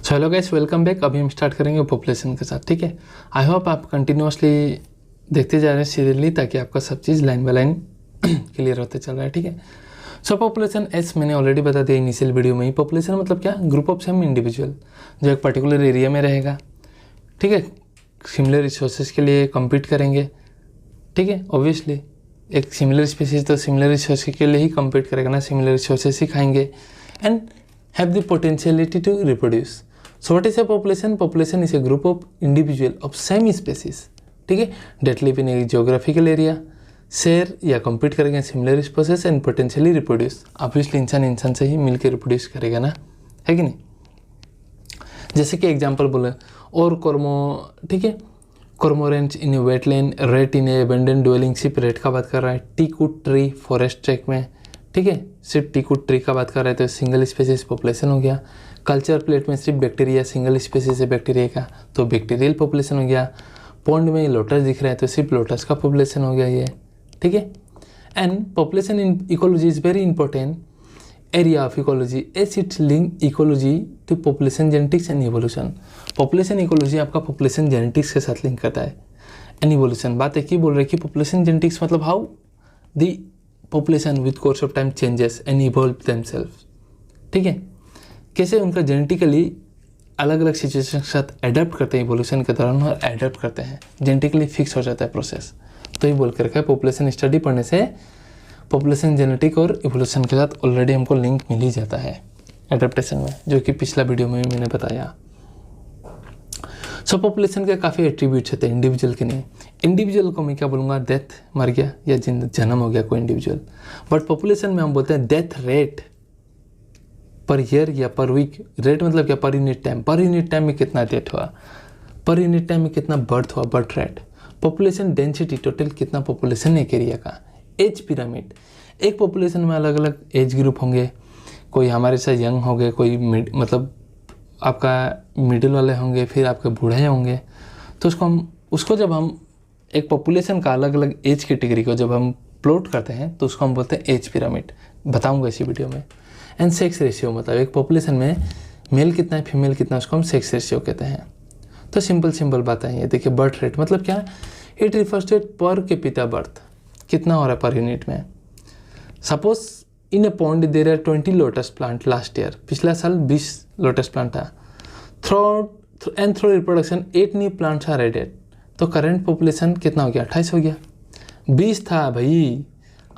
Hello guys, welcome back. अभी हम start करेंगे पॉपुलेशन के साथ। ठीक है, आई होप आप कंटिन्यूसली देखते जा रहे हैं सीरियसली, ताकि आपका सब चीज़ लाइन बाय लाइन क्लियर होते चल रहा है। ठीक है, सो पॉपुलेशन एस मैंने ऑलरेडी बता दिया इनिशियल वीडियो में ही। पॉपुलेशन मतलब क्या? ग्रुप ऑफ सम इंडिविजुअल जो एक पर्टिकुलर एरिया में रहेगा। ठीक है, सिमिलर रिसोर्सेज के लिए कम्पीट करेंगे। ठीक है, ऑब्वियसली एक सिमिलर स्पीसीज तो सिमिलर रिसोर्सेज के लिए ही कम्पीट करेगा ना, सिमिलर रिसोर्सेज ही खाएंगे and have the potentiality to reproduce. So what is a population? Population is a group of individual of same species, ठीक है, that live in a geographical area, share या compete करेंगे similar species and potentially reproduce. Obviously इंसान से ही मिलकर reproduce करेगा ना, है कि नहीं? जैसे कि एग्जाम्पल बोले और कॉर्मो, ठीक है, cormorants in A wetland, rate in A abandon dwelling ship, rate का बात कर रहा है। टीकूट ट्री फॉरेस्ट ट्रैक में, ठीक है, सिर्फ टीकूट ट्री का बात कर रहे हैं तो सिंगल स्पेसीज पॉपुलेशन हो गया। कल्चर प्लेट में सिर्फ बैक्टीरिया, सिंगल स्पेसीज है बैक्टीरिया का, तो बैक्टीरियल पॉपुलेशन हो गया। पॉन्ड में लोटस दिख रहा है तो सिर्फ लोटस का पॉपुलेशन हो गया ये। ठीक है, and population in ecology is very important area of ecology as it's link ecology to population genetics and evolution. Population ecology आपका पॉपुलेशन जेनेटिक्स के साथ लिंक करता है एंड इवोल्यूशन। बात एक ही बोल रहे हैं कि पॉपुलेशन जेनेटिक्स मतलब how the population with course of time changes and evolve themself. ठीक है, कैसे उनका जेनेटिकली अलग अलग सिचुएशन के साथ एडेप्ट करते हैं इवोल्यूशन के दौरान और एडेप्ट करते हैं, जेनेटिकली फिक्स हो जाता है प्रोसेस। तो ये बोल कर रखा है पॉपुलेशन स्टडी पढ़ने से पॉपुलेशन जेनेटिक और इवोल्यूशन के साथ ऑलरेडी हमको लिंक मिल ही जाता है एडेप्टेशन में, जो कि पिछला वीडियो में मैंने बताया। सो पॉपुलेशन के काफ़ी एट्रीब्यूट्स होते हैं इंडिविजुअल के नहीं। इंडिविजुअल को मैं क्या बोलूँगा, डेथ, मर गया या जन्म हो गया कोई इंडिविजुअल। बट पॉपुलेशन में हम बोलते हैं डेथ रेट पर ईयर या पर वीक। रेट मतलब क्या? Per unit time. Per unit time में कितना डेथ हुआ, पर यूनिट टाइम में कितना बर्थ हुआ, birth rate. Population density, total कितना पॉपुलेशन एक एरिया का। एज पिरामिड, एक पॉपुलेशन में अलग अलग एज ग्रुप होंगे, कोई हमारे से यंग होंगे, कोई मतलब आपका मिडिल वाले होंगे, फिर आपके बूढ़े होंगे। तो उसको जब हम एक पॉपुलेशन का अलग अलग एज कैटेगरी को जब हम प्लॉट करते हैं तो उसको हम बोलते हैं एज पिरामिड। बताऊंगा इसी वीडियो में। एंड सेक्स रेशियो मतलब एक पॉपुलेशन में मेल कितना है फीमेल कितना, उसको हम सेक्स रेशियो कहते हैं। तो सिंपल बात है ये। देखिए, बर्थ रेट मतलब क्या? It refers to per capita birth, कितना हो रहा है पर यूनिट में। Suppose in a pond there are 20 lotus plant last year, पिछला साल 20 लोटस प्लांट था। Through reproduction 8 new plants are added, तो करेंट पॉपुलेशन कितना हो गया? 28 हो गया। 20 था भाई,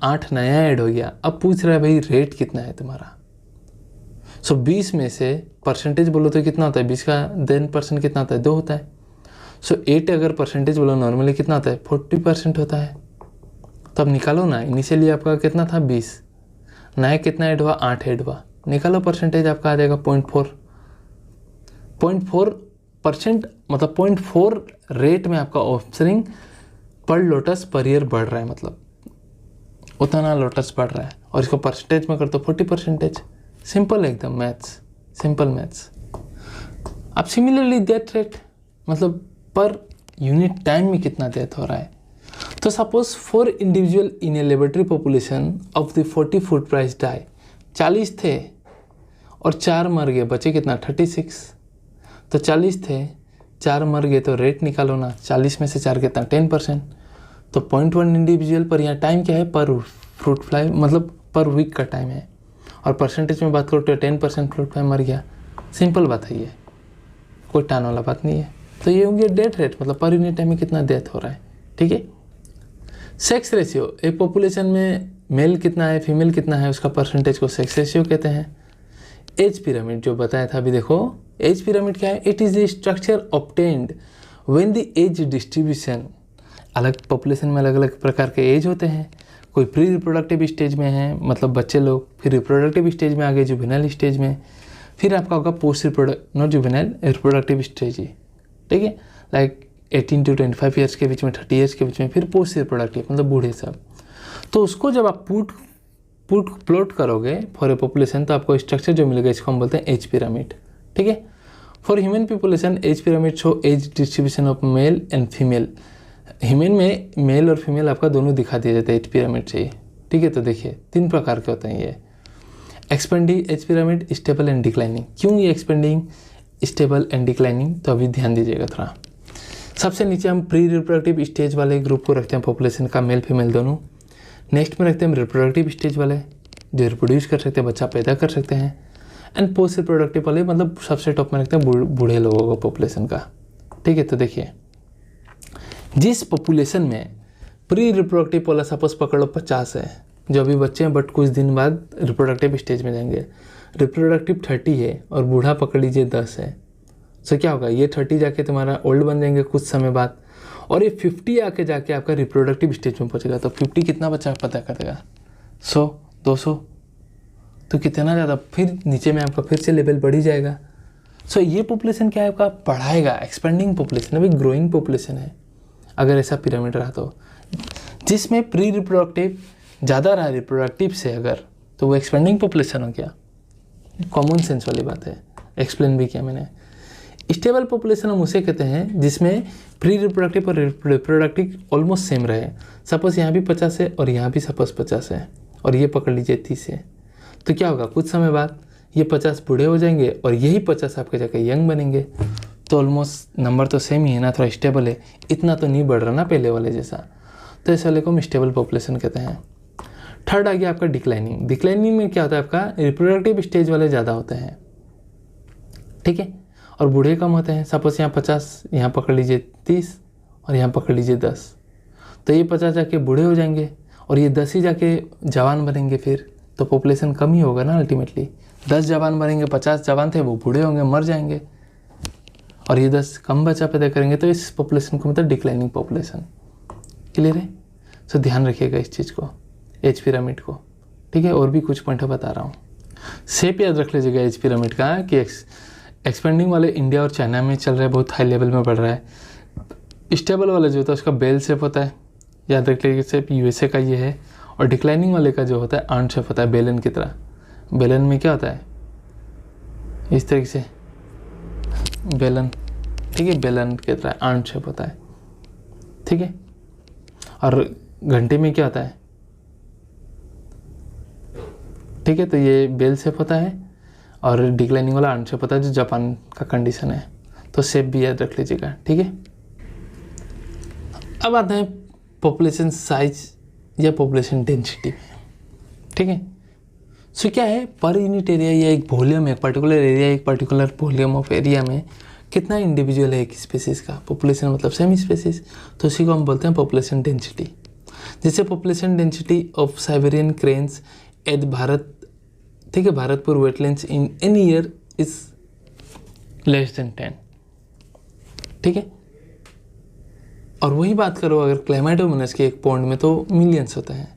8 नया ऐड हो गया। अब पूछ रहा है भाई रेट कितना है तुम्हारा। सो 20 में से परसेंटेज बोलो तो कितना होता है? 20 का 10% कितना होता है? 2 होता है। सो 8 अगर परसेंटेज बोलो नॉर्मली कितना होता है? 40% होता है। तो अब निकालो ना, इनिशियली आपका कितना था? 20, नया कितना ऐड हुआ? 8 ऐड हुआ। निकालो परसेंटेज, आपका आ जाएगा 0.4% मतलब 0.4 रेट में आपका ऑफस्प्रिंग पर लोटस पर ईयर बढ़ रहा है, मतलब उतना लोटस बढ़ रहा है। और इसको परसेंटेज में कर दो 40%। सिंपल एकदम मैथ्स, सिंपल मैथ्स। अब सिमिलरली डेथ रेट मतलब पर यूनिट टाइम में कितना डेथ हो रहा है। तो suppose 4 individual in a laboratory population of the 40 fruit flies die, 40 थे और 4 मर गए, बचे कितना? 36। तो 40 थे, 4 मर गए, तो रेट निकालो ना, 40 में से 4 कितना? 10%। तो 0.1 इंडिविजुअल पर यहाँ टाइम क्या है? पर फ्रूट फ्लाई मतलब पर वीक का टाइम है। और परसेंटेज में बात करो तो 10% फ्रूट फ्लाई मर गया। सिंपल बात है ये, कोई टान वाला बात नहीं है। तो ये हो गया डेथ रेट मतलब पर यूनिट टाइम में कितना डेथ हो रहा है। ठीक है, सेक्स रेशियो, एक पॉपुलेशन में मेल कितना है फीमेल कितना है, उसका परसेंटेज को सेक्स रेशियो कहते हैं। एज पिरामिड जो बताया था अभी, देखो एज पिरामिड क्या है? It is the structure obtained when the age distribution, अलग पॉपुलेशन में अलग अलग प्रकार के एज होते हैं। कोई प्री रिप्रोडक्टिव स्टेज में है मतलब बच्चे लोग, फिर रिप्रोडक्टिव स्टेज में आ गए, जुवेनाइल स्टेज में, फिर आपका होगा post not juvenile, reproductive stage ही। ठीक है, लाइक 18 to 25 ईयर्स के बीच में, 30 ईयर्स के बीच में, फिर पोस्ट रिप्रोडक्टिव मतलब बूढ़े सब। तो उसको जब आप प्लॉट करोगे फॉर ए पॉपुलेशन तो आपको स्ट्रक्चर जो मिलेगा इसको हम बोलते हैं एज पिरामिड। ठीक है, for human population age pyramid show age distribution of male and female. Human में मेल और फीमेल आपका दोनों दिखा दिया जाता है एज पिरामिड से। ठीक है, तो देखिए 3 प्रकार के होते हैं ये। Expanding age pyramid, stable and declining. क्यों ये एक्सपेंडिंग स्टेबल एंड डिक्लाइनिंग, तो अभी ध्यान दीजिएगा थोड़ा। सबसे नीचे हम प्री रिप्रोडक्टिव स्टेज वाले ग्रुप को रखते हैं पॉपुलेशन का, मेल फीमेल दोनों। नेक्स्ट में रखते हैं रिप्रोडक्टिव स्टेज वाले जो रिप्रोड्यूस कर सकते हैं, बच्चा पैदा कर सकते हैं। एंड पोस्ट रिप्रोडक्टिव वाले मतलब सबसे टॉप में रखते हैं बूढ़े लोगों को पॉपुलेशन का, ठीक है। तो देखिए जिस पॉपुलेशन में प्री रिप्रोडक्टिव वाला सपोज पकड़ लो 50 है, जो अभी बच्चे हैं बट कुछ दिन बाद रिप्रोडक्टिव स्टेज में जाएंगे, रिप्रोडक्टिव 30 है और बूढ़ा पकड़ लीजिए 10 है, सो क्या होगा, ये 30 जाके तुम्हारा ओल्ड बन जाएंगे कुछ समय बाद, और ये 50 आके जाके आपका रिप्रोडक्टिव स्टेज में पहुंचेगा। तो 50 कितना बच्चा पता कर देगा, 100 200, तो कितना ज़्यादा, फिर नीचे में आपका फिर से लेवल बढ़ ही जाएगा। सो ये पॉपुलेशन क्या है आपका, बढ़ाएगा, एक्सपेंडिंग पॉपुलेशन है, ग्रोइंग पॉपुलेशन है अगर ऐसा पिरामिड रहा तो। जिसमें प्री रिप्रोडक्टिव ज़्यादा रहा रिप्रोडक्टिव से अगर, तो वो एक्सपेंडिंग पॉपुलेशन हो गया, कॉमन सेंस वाली बात है, एक्सप्लेन भी किया मैंने। स्टेबल पॉपुलेशन हम उसे कहते हैं जिसमें प्री रिप्रोडक्टिव और रिप्रोडक्टिव ऑलमोस्ट सेम रहे। सपोज यहाँ भी 50 है और यहाँ भी सपोज 50 है और ये पकड़ लीजिए 30 है, तो क्या होगा, कुछ समय बाद ये 50 बूढ़े हो जाएंगे और यही 50 आपके जगह यंग बनेंगे। तो ऑलमोस्ट नंबर तो सेम ही है ना, थोड़ा स्टेबल है, इतना तो नहीं बढ़ रहा ना पहले वाले जैसा, तो इस वाले को हम स्टेबल पॉपुलेशन कहते हैं। थर्ड आ गया आपका डिक्लाइनिंग। डिक्लाइनिंग में क्या होता है, आपका रिप्रोडक्टिव स्टेज वाले ज़्यादा होते हैं, ठीक है, और बूढ़े कम होते हैं। सपोज यहाँ 50, यहाँ पकड़ लीजिए 30 और यहाँ पकड़ लीजिए 10, तो ये 50 जाके बूढ़े हो जाएंगे और ये 10 ही जाके जवान बनेंगे, फिर तो पॉपुलेशन कम ही होगा ना अल्टीमेटली। 10 जवान बनेंगे, 50 जवान थे वो बूढ़े होंगे, मर जाएंगे, और ये 10 कम बच्चा पैदा करेंगे, तो इस पॉपुलेशन को मतलब डिक्लाइनिंग पॉपुलेशन। क्लियर है? सो ध्यान रखिएगा इस चीज़ को, एज पिरामिड को, ठीक है। और भी कुछ पॉइंट बता रहा हूँ, शेप याद रख लीजिएगा एज पिरामिड का कि एक्सपेंडिंग वाले इंडिया और चाइना में चल रहा है, बहुत हाई लेवल में बढ़ रहा है। स्टेबल वाला जो होता है उसका बेल शेप होता है, याद रख लीजिए, शेप यूएसए का ये है। और डिक्लाइनिंग वाले का जो होता है आर्न शेप होता है, बेलन की तरह। बेलन में क्या होता है, इस तरीके से बेलन, ठीक है, बेलन की तरह आर्न शेप होता है, ठीक है। और घंटे में क्या होता है, ठीक है, तो ये बेल शेप होता है और डिक्लाइनिंग वाला आर्न शेप होता है जो जापान का कंडीशन है, तो शेप भी याद रख लीजिएगा, ठीक है। अब आते हैं पॉपुलेशन साइज या पॉपुलेशन डेंसिटी में, ठीक है। सो क्या है, पर यूनिट एरिया या एक वॉल्यूम, एक पर्टिकुलर एरिया, एक पर्टिकुलर वॉल्यूम ऑफ एरिया में कितना इंडिविजुअल है एक स्पेसिस का। पॉपुलेशन मतलब सेम स्पेसिस, तो उसी को हम बोलते हैं पॉपुलेशन डेंसिटी। जैसे population density of Siberian cranes at Bharat, ठीक है, Bharatpur wetlands in any year is less than 10, ठीक है। और वही बात करो अगर क्लाइमेटोमोनास के एक पॉइंट में, तो मिलियंस होता है।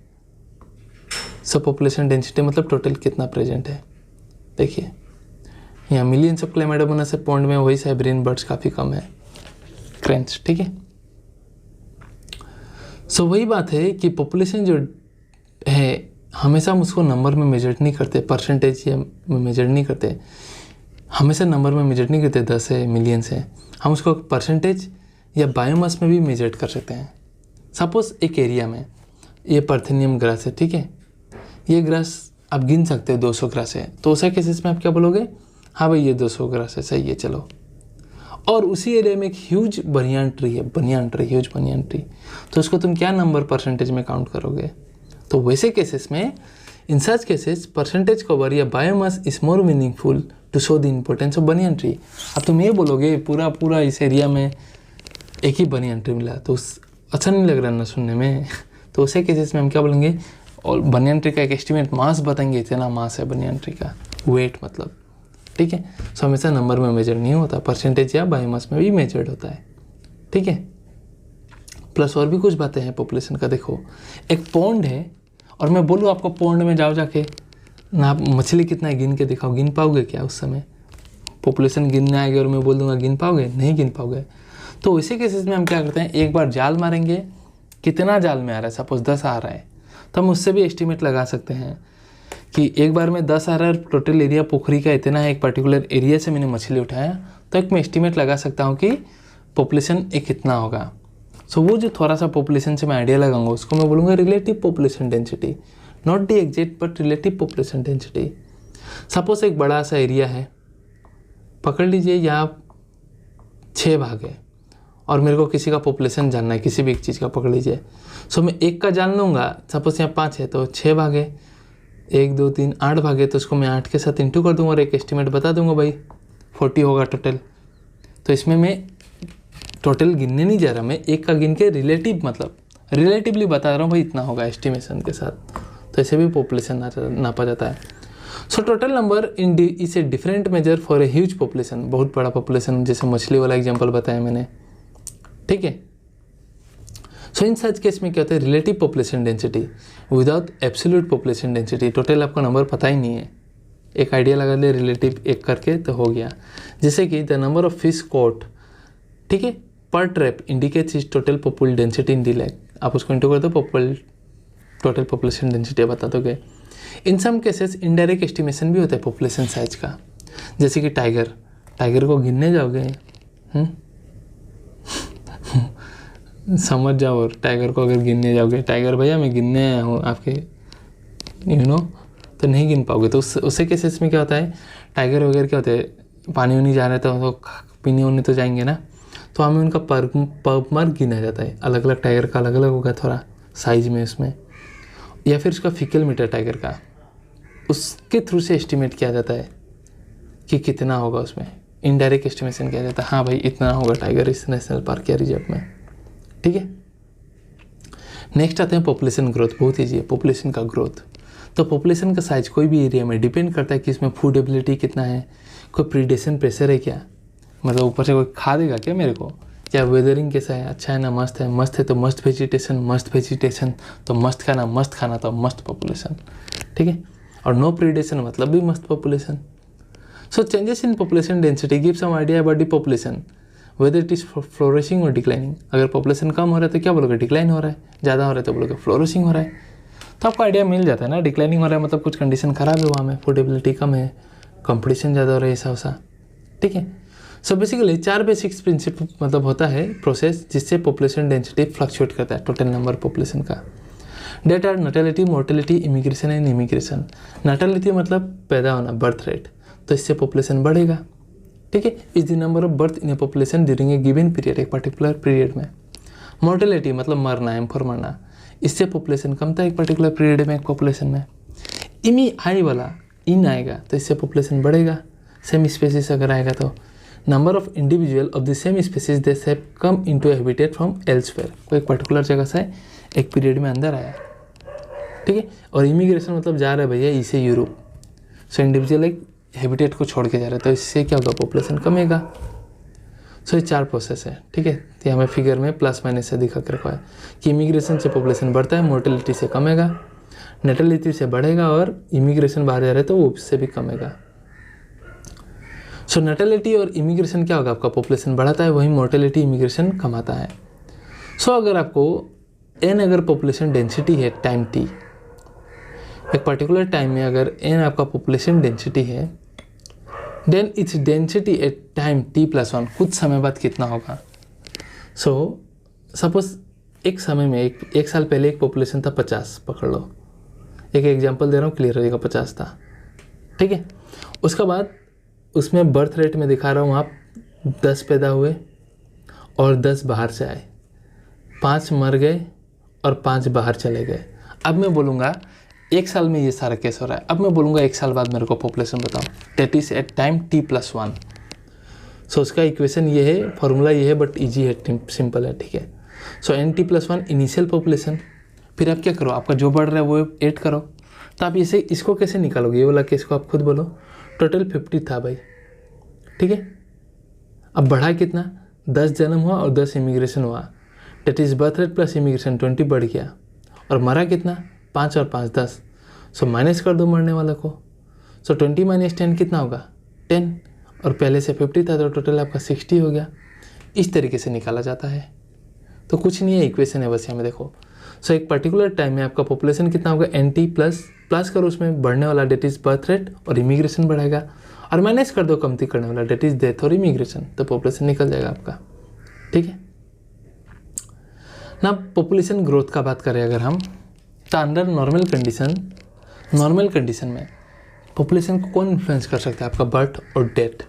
सो पॉपुलेशन डेंसिटी मतलब टोटल कितना प्रेजेंट है, देखिए यहाँ मिलियंस ऑफ क्लाइमेटोमोनास से पॉइंट में, वही साइबेरियन बर्ड्स काफ़ी कम है, क्रेन्स, ठीक है। सो वही बात है कि पॉपुलेशन जो है हमेशा हम उसको नंबर में मेजर नहीं करते, परसेंटेज या मेजर नहीं करते, हमेशा नंबर में मेजर नहीं करते, 10 है, मिलियंस है, हम उसको परसेंटेज या बायोमास में भी मेजर कर सकते हैं। सपोज एक एरिया में ये पार्थेनियम ग्रास है, ठीक है, ये ग्रास आप गिन सकते हो 200 ग्रास है, तो उस केसेस में आप क्या बोलोगे, हाँ भाई ये 200 ग्रास है, सही है, चलो। और उसी एरिया में एक ह्यूज बनियान ट्री है, banyan tree, huge banyan tree, तो उसको तुम क्या नंबर परसेंटेज में काउंट करोगे। तो वैसे केसेस में, in such cases percentage cover या biomass is more meaningful to show the importance of banyan tree. अब तुम ये बोलोगे पूरा इस एरिया में एक ही बनियान ट्री मिला, तो अच्छा नहीं लग रहा ना सुनने में, तो उसे केसेस में हम क्या बोलेंगे, और बनियान ट्री का एक एस्टिमेट मास बताएंगे, इतना मास है बनियान ट्री का, वेट मतलब, ठीक है। सो हमेशा नंबर में मेजर नहीं होता, परसेंटेज या बायोमास में भी मेजर्ड होता है, ठीक है। प्लस और भी कुछ बातें हैं पॉपुलेशन का। देखो एक पॉन्ड है और मैं बोलूँ आपको पॉन्ड में जाओ जाके ना, आप मछली कितना है गिन के दिखाओ, गिन पाओगे क्या उस समय? पॉपुलेशन गिनने आएगी और मैं बोल दूंगा गिन पाओगे, नहीं गिन पाओगे। तो इसी केसेस में हम क्या करते हैं, एक बार जाल मारेंगे, कितना जाल में आ रहा है, सपोज 10 आ रहा है, तो हम उससे भी एस्टिमेट लगा सकते हैं कि एक बार में 10 आ रहा है, टोटल एरिया पोखरी का इतना है, एक पर्टिकुलर एरिया से मैंने मछली उठाया, तो एक मैं एस्टिमेट लगा सकता हूँ कि पॉपुलेशन एक कितना होगा। सो वो जो थोड़ा सा पॉपुलेशन से मैं आइडिया लगाऊंगा उसको मैं बोलूँगा relative population density, not the exact but relative population density. Suppose एक बड़ा सा एरिया है, पकड़ लीजिए यहाँ 6 भाग है और मेरे को किसी का पॉपुलेशन जानना है, किसी भी एक चीज़ का पकड़ लीजिए। सो मैं एक का जान लूँगा, सपोज यहाँ 5 है तो 6 भाग है, 1 2 3 8 भाग है, तो उसको मैं 8 के साथ इंटू कर दूंगा और एक एस्टिमेट बता दूंगा भाई 40 होगा टोटल। तो इसमें मैं टोटल गिनने नहीं जा रहा, मैं एक का गिन के रिलेटिवली बता रहा हूँ भाई इतना होगा एस्टिमेशन के साथ। तो ऐसे भी पॉपुलेशन नापा जाता है। So total number in is a different measure for a huge population, बहुत बड़ा पॉपुलेशन, जैसे मछली वाला एग्जांपल बताया मैंने, ठीक है। सो इन सच केस में क्या होता है, relative population density without absolute population density. Total आपको नंबर पता ही नहीं है, एक आइडिया लगा ले रिलेटिव एक करके तो हो गया। जैसे कि the number of fish caught, ठीक है, per trap indicates is total population density in the lake. आप उसको इंटू कर दो, टोटल पॉपुलेशन डेंसिटी बता दोगे। इन सम केसेस इनडायरेक्ट एस्टिमेशन भी होता है पॉपुलेशन साइज का, जैसे कि टाइगर को गिनने जाओगे, समझ जाओ, और टाइगर को अगर गिनने जाओगे, टाइगर भैया मैं गिनने आया हूँ आपके तो नहीं गिन पाओगे। तो उससे केसेस में क्या होता है, टाइगर वगैरह क्या होते हैं, पानी वानी जा रहे तो पीने उन्ने तो जाएंगे ना, तो हमें उनका पर मार्क गिना जाता है। अलग अलग टाइगर का अलग अलग होगा थोड़ा साइज में उसमें, या फिर उसका फीकल मीटर टाइगर का, उसके थ्रू से एस्टिमेट किया जाता है कि कितना होगा उसमें। इनडायरेक्ट एस्टिमेशन किया जाता है, हाँ भाई इतना होगा टाइगर इस नेशनल पार्क या रिजर्व में, ठीक है। नेक्स्ट आते हैं पॉपुलेशन ग्रोथ। बहुत ईजी है पॉपुलेशन का ग्रोथ। तो पॉपुलेशन का साइज कोई भी एरिया में डिपेंड करता है कि इसमें फूड एबिलिटी कितना है, कोई प्रीडेशन प्रेशर है क्या, मतलब ऊपर से कोई खा देगा क्या मेरे को, क्या वेदरिंग कैसा है, अच्छा है ना, मस्त है तो मस्त वेजिटेशन तो मस्त खाना तो मस्त पॉपुलेशन, ठीक है। और नो प्रीडेशन मतलब भी मस्त population. So changes in population density give some idea about the population whether it is flourishing और डिक्लाइनिंग। अगर पॉपुलेशन कम हो रहा है तो क्या बोलोगे, डिक्लाइन हो रहा है, ज़्यादा हो रहा है तो बोलोगे फ्लोरिशिंग हो रहा है। तो आपको आइडिया मिल जाता है ना, डिक्लाइनिंग हो रहा है मतलब कुछ कंडीशन खराब है वहाँ में, फूडेबिलिटी कम है, कंपटीशन ज़्यादा हो रहा है, ऐसा वैसा, ठीक है। सो बेसिकली 4 बेसिक्स प्रिंसिपल मतलब होता है प्रोसेस जिससे पॉपुलेशन डेंसिटी फ्लक्चुएट करता है टोटल नंबर पॉपुलेशन का। That are natality, mortality, immigration and immigration. Natality मतलब पैदा होना, बर्थ रेट, तो इससे पॉपुलेशन बढ़ेगा, ठीक है। Is the number of birth in A population during a given period, एक पर्टिकुलर पीरियड में। मोर्टेलिटी मतलब मरना, एम फॉर मरना, इससे पॉपुलेशन कम था एक पर्टिकुलर पीरियड में, एक पॉपुलेशन में। इमी आई वाला इन आएगा तो इससे पॉपुलेशन बढ़ेगा, सेम स्पेसिस अगर आएगा तो। Number of individual of the same species they have come into a habitat from elsewhere, कोई एक पर्टिकुलर जगह से एक पीरियड में अंदर आया, ठीक है। और इमिग्रेशन मतलब जा रहा है भैया इसे यूरोप, सो इंडिविजुअल एक हैबिटेट को छोड़ के जा रहे हैं, तो इससे क्या होगा, पॉपुलेशन कमेगा। सो ये 4 प्रोसेस है, ठीक है। तो हमें फिगर में प्लस माइनस से दिखा के रखा है कि इमिग्रेशन से पॉपुलेशन बढ़ता है, मोर्टेलिटी से कमेगा, नेटेलिटी से बढ़ेगा, और इमिग्रेशन बाहर जा रहे हैं तो वो उससे भी कमेगा। सो नेटेलिटी और इमिग्रेशन क्या होगा, आपका पॉपुलेशन बढ़ाता है, वहीं मोर्टेलिटी इमिग्रेशन कमाता है। सो अगर आपको अगर पॉपुलेशन डेंसिटी है टाइम टी, एक पर्टिकुलर टाइम में अगर n आपका पॉपुलेशन डेंसिटी है, then it's density at time t+1 कुछ समय बाद कितना होगा। सो सपोज एक समय में एक साल पहले एक पॉपुलेशन था 50, पकड़ लो, एक एग्जांपल दे रहा हूँ क्लियर रहेगा, 50 था, ठीक है। उसका बाद उसमें बर्थ रेट में दिखा रहा हूँ आप 10 पैदा हुए और 10 बाहर से आए, 5 मर गए और 5 बाहर चले गए। अब मैं बोलूँगा एक साल में ये सारा केस हो रहा है, अब मैं बोलूँगा एक साल बाद मेरे को पॉपुलेशन बताओ, that is at time t+1। So उसका इक्वेशन ये है, फॉर्मूला ये है, बट इजी है, सिंपल है, ठीक है। सो n+1 इनिशियल पॉपुलेशन, फिर आप क्या करो, आपका जो बढ़ रहा है वो ऐड करो। तो आप इसे इसको कैसे निकालोगे, ये वाला केस को आप खुद बोलो। टोटल 50 था भाई, ठीक है। अब बढ़ा कितना, 10 जन्म हुआ और 10 इमिग्रेशन हुआ, that is birth rate plus immigration 20 बढ़ गया, और मरा कितना, 5 और 5 10। सो माइनस कर दो मरने वाला को। सो 20 - 10 कितना होगा, 10, और पहले से 50 था तो टोटल आपका 60 हो गया। इस तरीके से निकाला जाता है। तो कुछ नहीं है, इक्वेशन है बस यहाँ में देखो। सो एक पर्टिकुलर टाइम में आपका पॉपुलेशन कितना होगा, NT प्लस करो उसमें बढ़ने वाला, डेट इज बर्थ रेट और इमिग्रेशन बढ़ेगा, और माइनस कर दो कमती करने वाला, डेट इज डेथ और इमिग्रेशन, तो पॉपुलेशन निकल जाएगा आपका, ठीक है ना। पॉपुलेशन ग्रोथ का बात करें अगर हम, तो अंडर नॉर्मल कंडीशन में पॉपुलेशन को कौन इन्फ्लुएंस कर सकता है, आपका बर्थ और डेथ,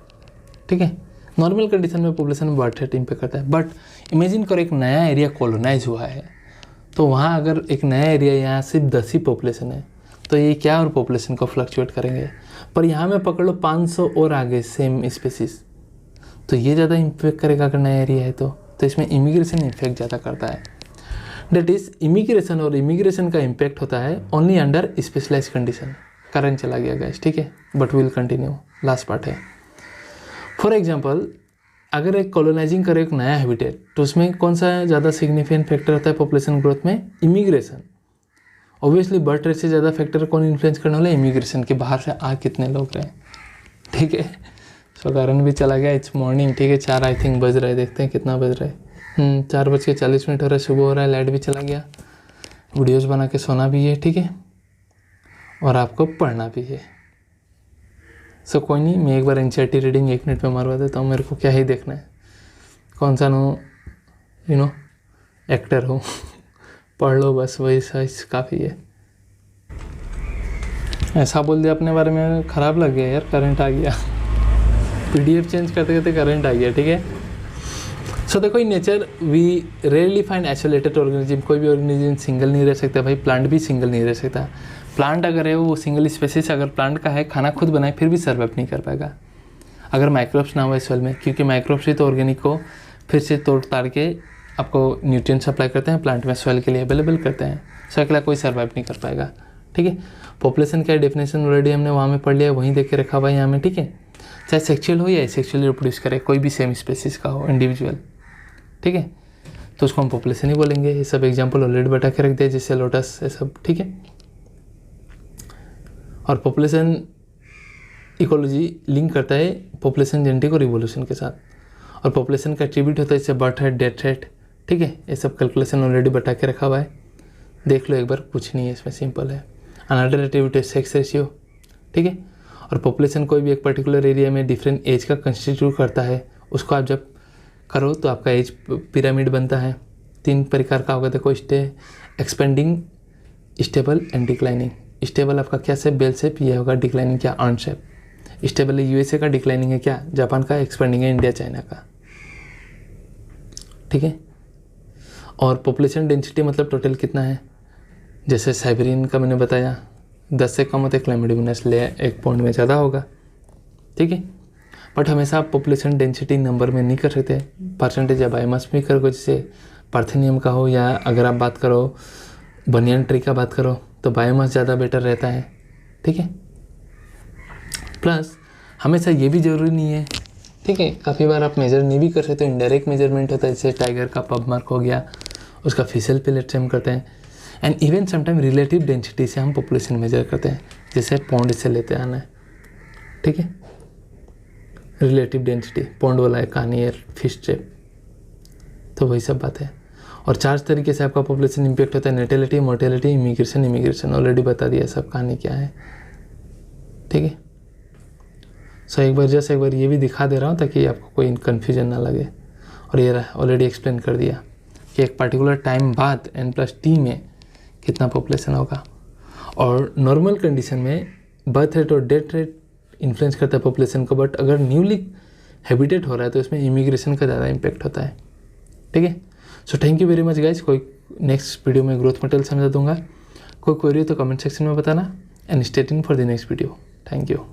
ठीक है। नॉर्मल कंडीशन में पॉपुलेशन में बर्थ रेट इम्पेक्ट करता है, बट इमेजिन करो एक नया एरिया कॉलोनाइज हुआ है, तो वहाँ अगर एक नया एरिया, यहाँ सिर्फ 10 ही पॉपुलेशन है, तो ये क्या और पॉपुलेशन को फ्लक्चुएट करेंगे। पर यहाँ में पकड़ लो 500 और आगे सेम स्पेसिस, तो ये ज़्यादा इम्पेक्ट करेगा अगर नया एरिया है तो इसमें इमिग्रेशन इम्पेक्ट ज़्यादा करता है। डेट इज़ इमिग्रेशन, और इमिग्रेशन का इम्पैक्ट होता है only under specialize condition. Current चला गया गाइस, ठीक है, but will continue, last part है। फॉर एग्जांपल, अगर एक कॉलोनाइजिंग करे एक नया हैबिटेट, तो उसमें कौन सा ज़्यादा सिग्निफिकेंट फैक्टर होता है पॉपुलेशन ग्रोथ में? इमिग्रेशन। ऑब्वियसली बर्थ रेट से ज़्यादा फैक्टर कौन इन्फ्लुएंस करने वाला है? इमिग्रेशन, के बाहर से आ कितने लोग रहे, ठीक है। सो कारण भी चला गया, इट्स मॉर्निंग, ठीक है, 4 आई थिंक बज रहे हैं, देखते हैं कितना बज रहा है। 4:40 हो रहा है, सुबह हो रहा है, लाइट भी चला गया, वीडियोज़ बना के सोना भी है, ठीक है, और आपको पढ़ना भी है। सो कोई नहीं, मैं एक बार एनसीईआरटी रीडिंग 1 मिनट में मारवा देता हूँ, मेरे को क्या ही देखना है, कौन सा एक्टर हो पढ़ लो बस, वही साइज काफ़ी है। ऐसा बोल दिया अपने बारे में, ख़राब लग गया यार, करंट आ गया PDF चेंज करते करते करंट आ गया, ठीक है। सो देखो, in nature we rarely find isolated organism, कोई भी ऑर्गेनिज्म सिंगल नहीं रह सकता भाई, प्लांट भी सिंगल नहीं रह सकता। प्लांट अगर है वो सिंगल स्पेसीज अगर प्लांट का है, खाना खुद बनाए फिर भी सर्वाइव नहीं कर पाएगा अगर माइक्रोब्स ना हो सॉइल में, क्योंकि माइक्रोब्स ही तो ऑर्गेनिक को फिर से तोड़ ताड़ के आपको न्यूट्रिएंट सप्लाई करते हैं, प्लांट में सॉइल के लिए अवेलेबल करते हैं। सो अकेला कोई सर्वाइव नहीं कर पाएगा, ठीक है। पॉपुलेशन का डेफिनेशन ऑलरेडी हमने वहाँ में पढ़ लिया, वहीं देख के रखा हुआ है यहाँ में, ठीक है। चाहे सेक्सुअल हो या एसेक्सुअली रिप्रोड्यूस करे, कोई भी सेम स्पेसीज का हो, इंडिविजुअल, ठीक है, तो उसको हम पॉपुलेशन ही बोलेंगे। ये सब एग्जांपल ऑलरेडी बता के रख दिया, जैसे लोटस, ये सब, ठीक है। और पॉपुलेशन इकोलॉजी लिंक करता है पॉपुलेशन जेनेटिक और रिवोल्यूशन के साथ, और पॉपुलेशन का एट्रीब्यूट होता है जैसे बर्थ रेट, डेथ रेट, ठीक है। ये सब कैलकुलेशन ऑलरेडी बता के रखा हुआ है, देख लो एक बार, कुछ नहीं है इसमें, सिंपल है। अनदर एट्रीब्यूट है सेक्स रेशियो, ठीक है। और पॉपुलेशन कोई भी एक पर्टिकुलर एरिया में डिफरेंट एज का कंस्टिट्यूट करता है, उसको आप जब करो तो आपका एज पिरामिड बनता है। 3 प्रकार का होगा, देखो, expanding, stable and declining. Stable आपका क्या शेप? बेल शेप, ये होगा। डिक्लाइनिंग क्या? Earn shape. स्टेबल है USA का, डिक्लाइनिंग है क्या? जापान का, एक्सपेंडिंग है इंडिया चाइना का, ठीक है। और पॉपुलेशन डेंसिटी मतलब टोटल कितना है, जैसे साइबेरियन का मैंने बताया 10 से कम होता है, क्लैमिडोमोनास ले 1 पॉइंट में ज़्यादा होगा, ठीक है। बट हमेशा आप पॉपुलेशन डेंसिटी नंबर में नहीं कर सकते, परसेंटेज या बायोमास भी करो, जैसे पार्थेनियम का हो, या अगर आप बात करो बनियन ट्री का बात करो तो बायोमास ज़्यादा बेटर रहता है, ठीक है। प्लस हमेशा ये भी ज़रूरी नहीं है, ठीक है, काफ़ी बार आप मेजर नहीं भी कर सकते, इनडायरेक्ट मेजरमेंट होता है, जैसे टाइगर का पब मार्क हो गया, उसका फेशियल पिलेट से हम करते हैं। And even sometime relative density से हम पॉपुलेशन मेजर करते हैं, जैसे पॉन्ड से लेते आना है, ठीक है। रिलेटिव डेंसिटी पॉन्ड वाला है, कहानी है, फिश ट्रैप, तो वही सब बात है। और 4 तरीके से आपका पॉपुलेशन इम्पैक्ट होता है, नेटेलिटी, मोर्टेलिटी, इमिग्रेशन ऑलरेडी बता दिया सब, कहानी क्या है, ठीक है। सो एक बार ये भी दिखा दे रहा हूँ ताकि आपको कोई कन्फ्यूजन ना लगे। और ये ऑलरेडी एक्सप्लेन कर दिया कि एक पर्टिकुलर टाइम बाद N+T में कितना पॉपुलेशन होगा। और नॉर्मल कंडीशन में बर्थ रेट और डेथ रेट इन्फ्लुएंस करता है पॉपुलेशन को, बट अगर न्यूली हैबिटेट हो रहा है तो इसमें इमिग्रेशन का ज़्यादा इम्पैक्ट होता है, ठीक है। So thank you very much guys. कोई नेक्स्ट वीडियो में ग्रोथ मटेरियल समझा दूंगा, कोई क्वेरी हो तो कमेंट सेक्शन में बताना, and stay tuned for the next video. Thank you.